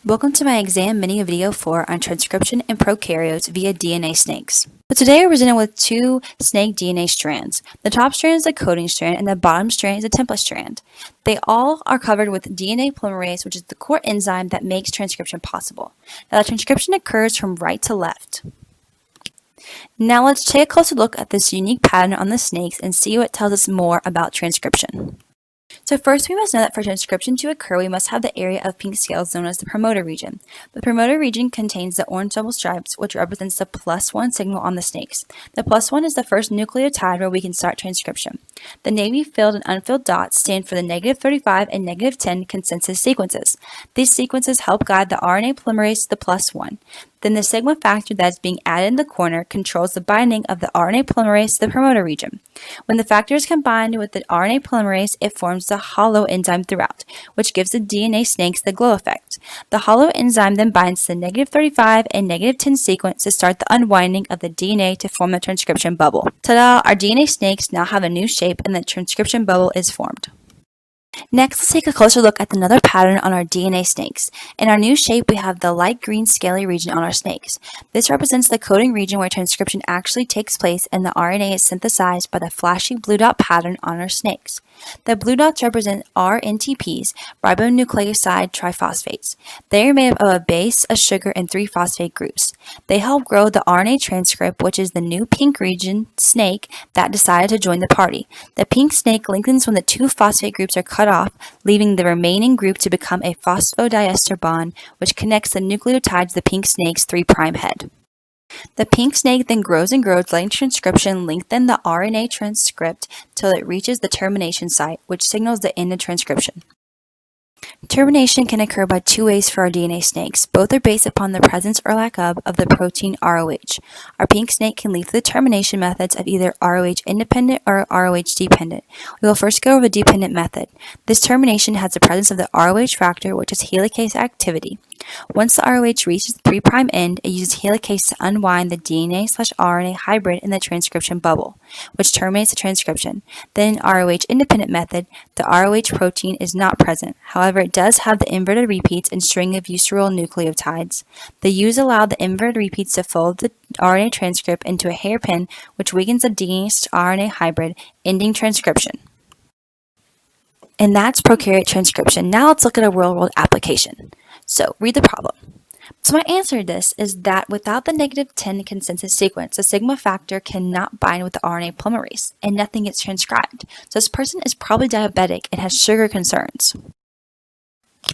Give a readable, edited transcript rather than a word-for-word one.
Welcome to my exam mini video 4 on transcription in prokaryotes via DNA snakes. So today we're presented with two snake DNA strands. The top strand is a coding strand and the bottom strand is a template strand. They all are covered with DNA polymerase, which is the core enzyme that makes transcription possible. Now the transcription occurs from right to left. Now let's take a closer look at this unique pattern on the snakes and see what tells us more about transcription. So first, we must know that for transcription to occur, we must have the area of pink scales known as the promoter region. The promoter region contains the orange double stripes, which represents the +1 signal on the snakes. The +1 is the first nucleotide where we can start transcription. The navy filled and unfilled dots stand for the -35 and -10 consensus sequences. These sequences help guide the RNA polymerase to the +1. Then the sigma factor that is being added in the corner controls the binding of the RNA polymerase to the promoter region. When the factor is combined with the RNA polymerase, it forms the hollow enzyme throughout, which gives the DNA snakes the glow effect. The hollow enzyme then binds the -35 and -10 sequence to start the unwinding of the DNA to form the transcription bubble. Ta-da! Our DNA snakes now have a new shape and the transcription bubble is formed. Next, let's take a closer look at another pattern on our DNA snakes. In our new shape, we have the light green scaly region on our snakes. This represents the coding region where transcription actually takes place and the RNA is synthesized by the flashy blue dot pattern on our snakes. The blue dots represent RNTPs, ribonucleoside triphosphates. They are made up of a base, a sugar, and 3 phosphate groups. They help grow the RNA transcript, which is the new pink region snake that decided to join the party. The pink snake lengthens when the 2 phosphate groups are cut off, leaving the remaining group to become a phosphodiester bond, which connects the nucleotide to the pink snake's 3' head. The pink snake then grows and grows, letting transcription lengthen the RNA transcript till it reaches the termination site, which signals the end of transcription. Termination can occur by 2 ways for our DNA snakes. Both are based upon the presence or lack of the protein ROH. Our pink snake can lead to the termination methods of either ROH independent or ROH dependent. We will first go over the dependent method. This termination has the presence of the ROH factor, which is helicase activity. Once the ROH reaches the 3' end, it uses helicase to unwind the DNA/RNA hybrid in the transcription bubble, which terminates the transcription. Then in ROH independent method, the ROH protein is not present. However, it does have the inverted repeats and string of usuryl nucleotides. The U's allow the inverted repeats to fold the RNA transcript into a hairpin, which weakens the DNA/RNA hybrid, ending transcription. And that's prokaryote transcription. Now let's look at a real-world application. So read the problem. So my answer to this is that without the -10 consensus sequence, the sigma factor cannot bind with the RNA polymerase, and nothing gets transcribed. So this person is probably diabetic and has sugar concerns.